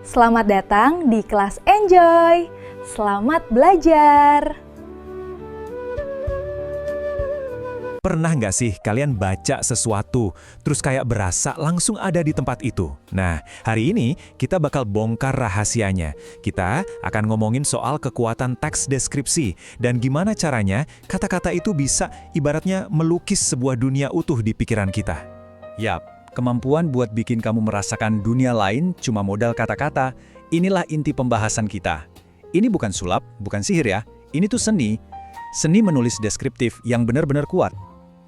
Selamat datang di kelas Enjoy. Selamat belajar. Pernah nggak sih kalian baca sesuatu, terus kayak berasa langsung ada di tempat itu? Nah, hari ini kita bakal bongkar rahasianya. Kita akan ngomongin soal kekuatan teks deskripsi, dan gimana caranya kata-kata itu bisa ibaratnya melukis sebuah dunia utuh di pikiran kita. Yap, kemampuan buat bikin kamu merasakan dunia lain cuma modal kata-kata. Inilah inti pembahasan kita. Ini bukan sulap, bukan sihir ya. Ini tuh seni. Seni menulis deskriptif yang benar-benar kuat.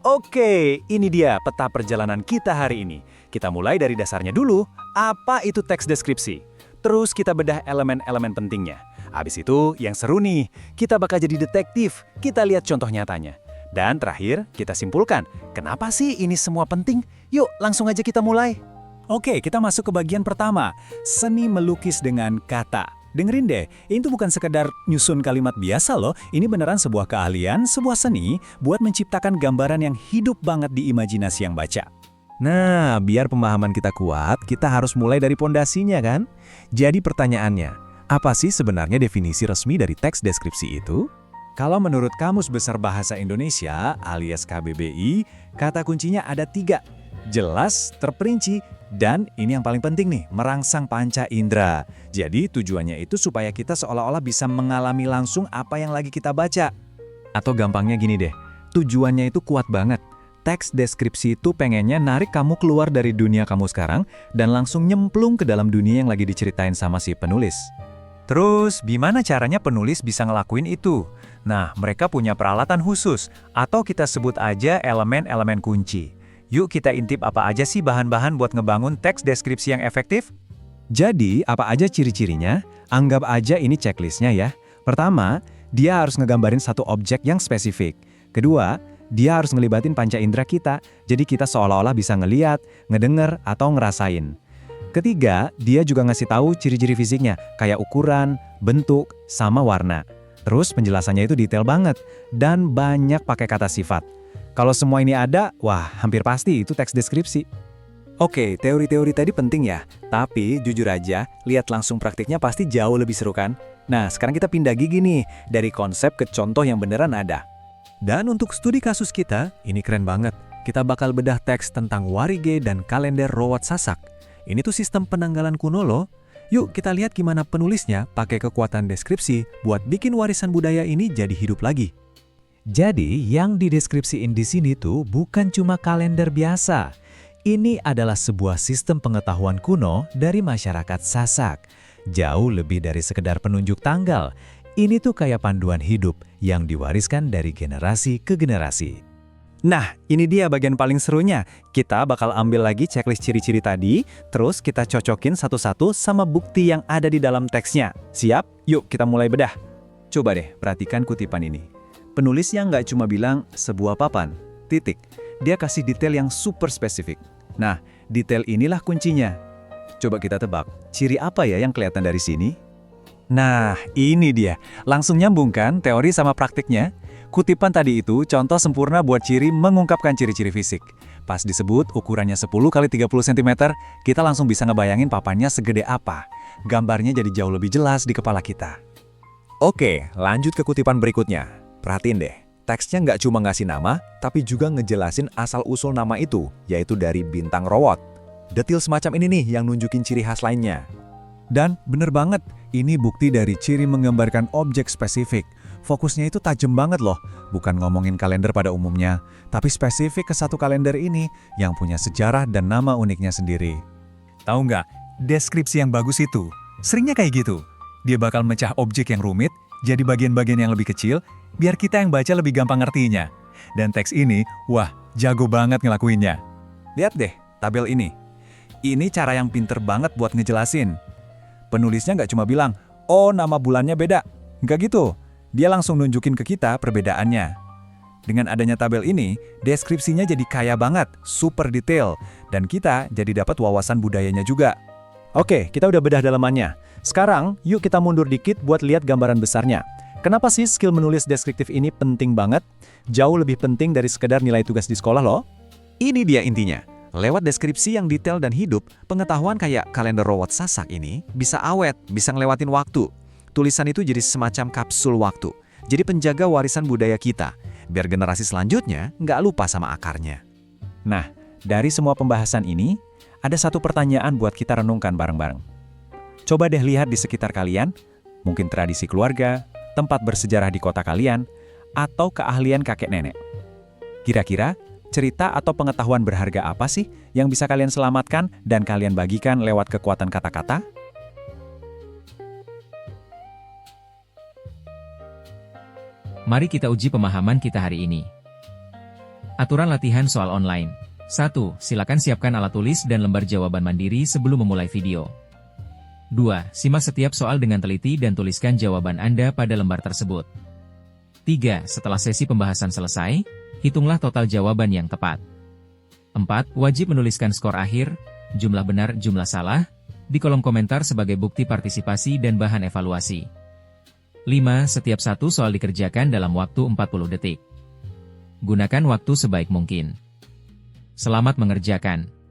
Oke, ini dia peta perjalanan kita hari ini. Kita mulai dari dasarnya dulu, apa itu teks deskripsi? Terus kita bedah elemen-elemen pentingnya. Habis itu, yang seru nih, kita bakal jadi detektif, kita lihat contoh nyatanya. Dan terakhir, kita simpulkan, kenapa sih ini semua penting? Yuk, langsung aja kita mulai. Oke, kita masuk ke bagian pertama. Seni melukis dengan kata. Dengerin deh, ini tuh bukan sekedar nyusun kalimat biasa loh. Ini beneran sebuah keahlian, sebuah seni buat menciptakan gambaran yang hidup banget di imajinasi yang baca. Nah, biar pemahaman kita kuat, kita harus mulai dari pondasinya kan? Jadi pertanyaannya, apa sih sebenarnya definisi resmi dari teks deskripsi itu? Kalau menurut Kamus Besar Bahasa Indonesia alias KBBI, kata kuncinya ada 3. Jelas, terperinci, dan ini yang paling penting nih, merangsang panca indera. Jadi tujuannya itu supaya kita seolah-olah bisa mengalami langsung apa yang lagi kita baca. Atau gampangnya gini deh, tujuannya itu kuat banget. Teks deskripsi itu pengennya narik kamu keluar dari dunia kamu sekarang dan langsung nyemplung ke dalam dunia yang lagi diceritain sama si penulis. Terus, gimana caranya penulis bisa ngelakuin itu? Nah, mereka punya peralatan khusus, atau kita sebut aja elemen-elemen kunci. Yuk kita intip apa aja sih bahan-bahan buat ngebangun teks deskripsi yang efektif? Jadi, apa aja ciri-cirinya? Anggap aja ini checklistnya ya. Pertama, dia harus ngegambarin satu objek yang spesifik. Kedua, dia harus ngelibatin panca indera kita, jadi kita seolah-olah bisa ngeliat, ngedenger, atau ngerasain. Ketiga, dia juga ngasih tahu ciri-ciri fisiknya, kayak ukuran, bentuk, sama warna. Terus penjelasannya itu detail banget, dan banyak pakai kata sifat. Kalau semua ini ada, wah hampir pasti itu teks deskripsi. Oke, teori-teori tadi penting ya, tapi jujur aja, lihat langsung praktiknya pasti jauh lebih seru kan? Nah, sekarang kita pindah gigi nih, dari konsep ke contoh yang beneran ada. Dan untuk studi kasus kita, ini keren banget. Kita bakal bedah teks tentang warige dan kalender Rowat Sasak. Ini tuh sistem penanggalan kuno loh. Yuk kita lihat gimana penulisnya pakai kekuatan deskripsi buat bikin warisan budaya ini jadi hidup lagi. Jadi, yang dideskripsiin di sini tuh bukan cuma kalender biasa. Ini adalah sebuah sistem pengetahuan kuno dari masyarakat Sasak. Jauh lebih dari sekedar penunjuk tanggal. Ini tuh kayak panduan hidup yang diwariskan dari generasi ke generasi. Nah, ini dia bagian paling serunya. Kita bakal ambil lagi checklist ciri-ciri tadi, terus kita cocokin satu-satu sama bukti yang ada di dalam teksnya. Siap? Yuk kita mulai bedah. Coba deh, perhatikan kutipan ini. Penulisnya nggak cuma bilang sebuah papan, titik. Dia kasih detail yang super spesifik. Nah, detail inilah kuncinya. Coba kita tebak, ciri apa ya yang kelihatan dari sini? Nah, ini dia. Langsung nyambung kan teori sama praktiknya? Kutipan tadi itu contoh sempurna buat ciri mengungkapkan ciri-ciri fisik. Pas disebut ukurannya 10 x 30 cm, kita langsung bisa ngebayangin papannya segede apa. Gambarnya jadi jauh lebih jelas di kepala kita. Oke, lanjut ke kutipan berikutnya. Perhatiin deh, teksnya nggak cuma ngasih nama, tapi juga ngejelasin asal-usul nama itu, yaitu dari bintang Rowat. Detil semacam ini nih yang nunjukin ciri khas lainnya. Dan bener banget, ini bukti dari ciri menggambarkan objek spesifik. Fokusnya itu tajam banget loh, bukan ngomongin kalender pada umumnya, tapi spesifik ke satu kalender ini yang punya sejarah dan nama uniknya sendiri. Tahu nggak, deskripsi yang bagus itu seringnya kayak gitu. Dia bakal mecah objek yang rumit jadi bagian-bagian yang lebih kecil, biar kita yang baca lebih gampang ngertinya. Dan teks ini, wah, jago banget ngelakuinnya. Lihat deh, tabel ini. Ini cara yang pinter banget buat ngejelasin. Penulisnya nggak cuma bilang, oh nama bulannya beda. Nggak gitu. Dia langsung nunjukin ke kita perbedaannya. Dengan adanya tabel ini, deskripsinya jadi kaya banget, super detail. Dan kita jadi dapat wawasan budayanya juga. Oke, kita udah bedah dalamannya. Sekarang, yuk kita mundur dikit buat lihat gambaran besarnya. Kenapa sih skill menulis deskriptif ini penting banget? Jauh lebih penting dari sekedar nilai tugas di sekolah loh. Ini dia intinya. Lewat deskripsi yang detail dan hidup, pengetahuan kayak kalender Robot Sasak ini bisa awet, bisa ngelewatin waktu. Tulisan itu jadi semacam kapsul waktu, jadi penjaga warisan budaya kita, biar generasi selanjutnya nggak lupa sama akarnya. Nah, dari semua pembahasan ini, ada satu pertanyaan buat kita renungkan bareng-bareng. Coba deh lihat di sekitar kalian, mungkin tradisi keluarga, tempat bersejarah di kota kalian, atau keahlian kakek nenek. Kira-kira, cerita atau pengetahuan berharga apa sih yang bisa kalian selamatkan dan kalian bagikan lewat kekuatan kata-kata? Mari kita uji pemahaman kita hari ini. Aturan latihan soal online. 1. Silakan siapkan alat tulis dan lembar jawaban mandiri sebelum memulai video. 2. Simak setiap soal dengan teliti dan tuliskan jawaban Anda pada lembar tersebut. 3. Setelah sesi pembahasan selesai, hitunglah total jawaban yang tepat. 4. Wajib menuliskan skor akhir, jumlah benar, jumlah salah, di kolom komentar sebagai bukti partisipasi dan bahan evaluasi. 5. Setiap satu soal dikerjakan dalam waktu 40 detik. Gunakan waktu sebaik mungkin. Selamat mengerjakan.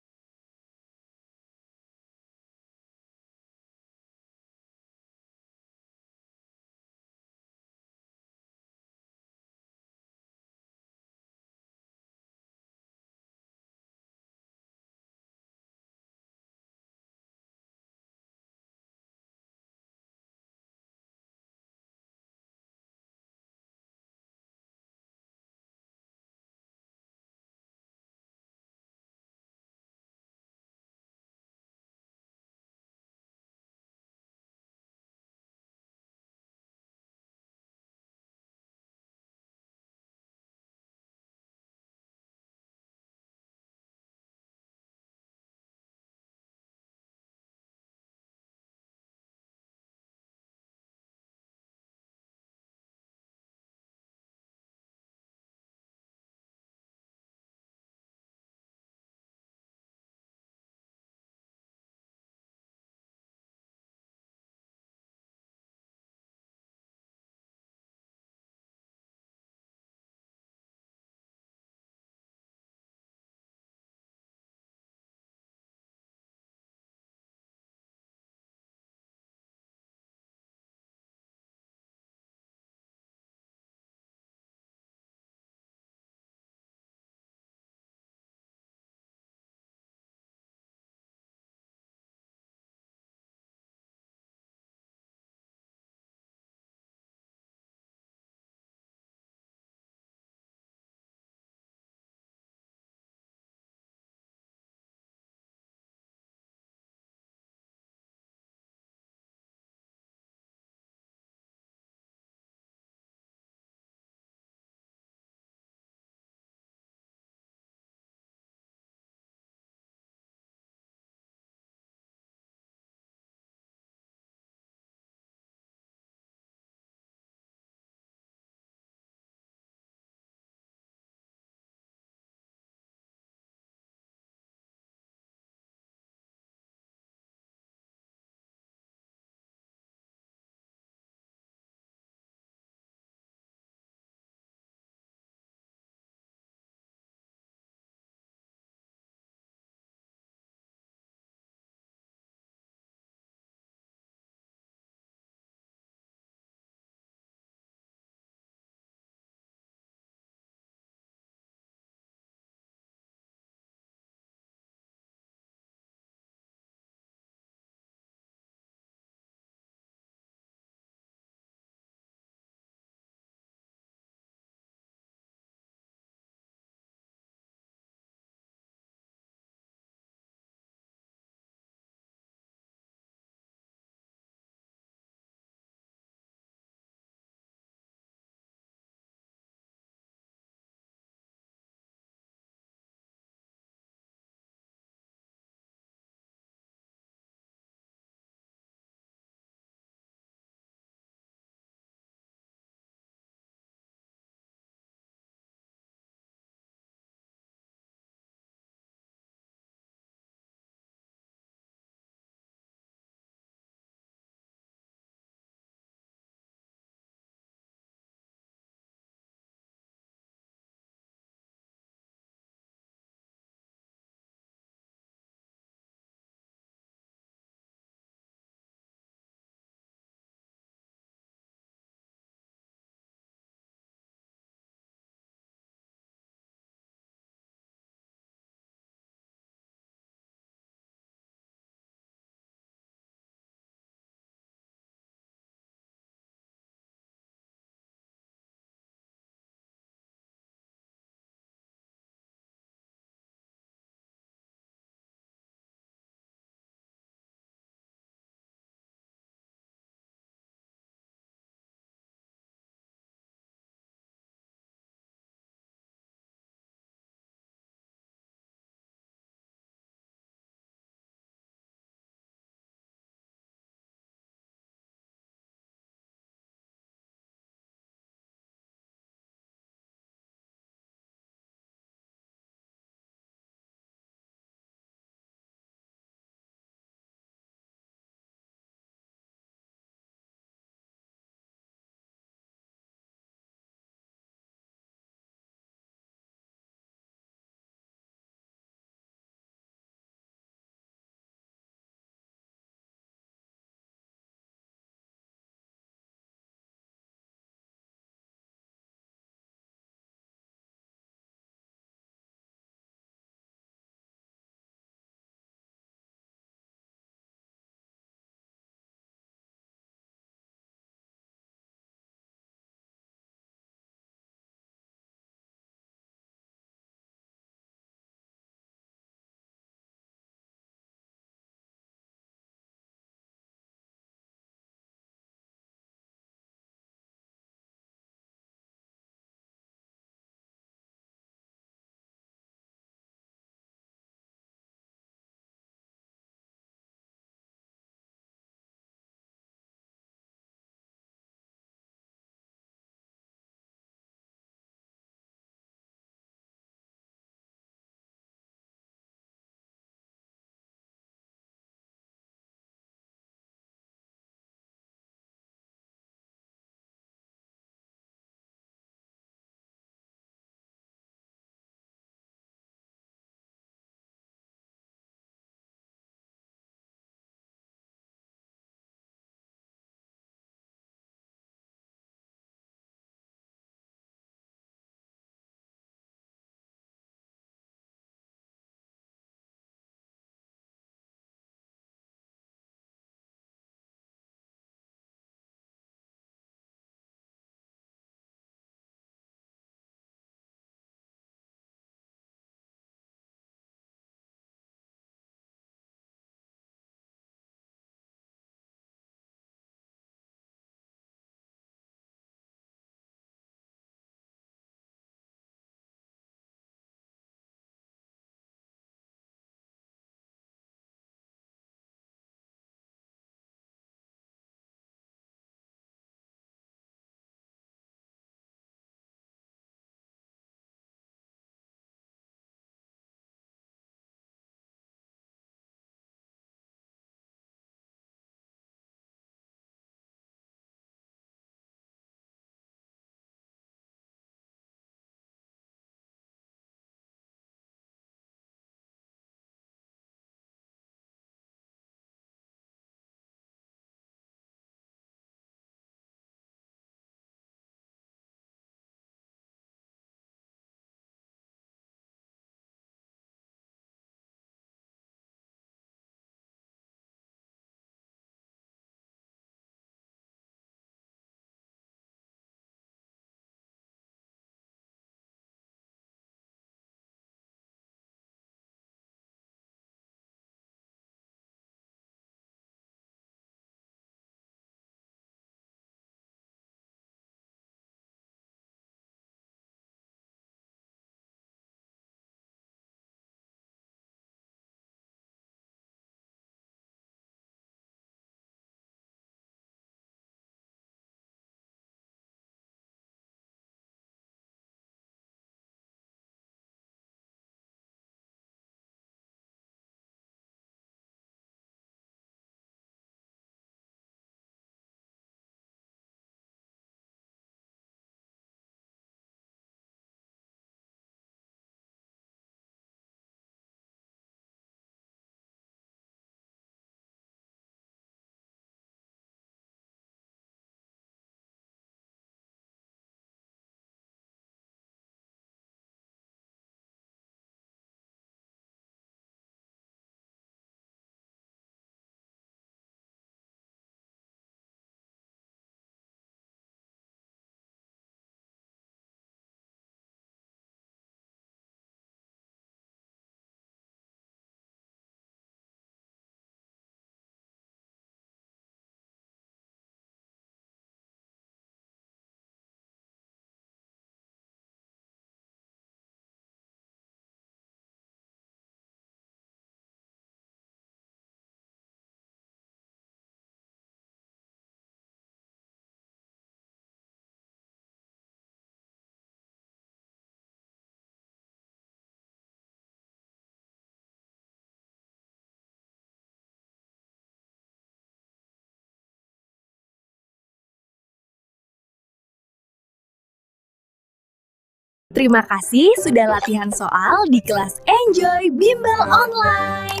Terima kasih sudah latihan soal di kelas Enjoy Bimbel Online.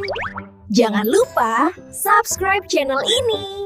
Jangan lupa subscribe channel ini.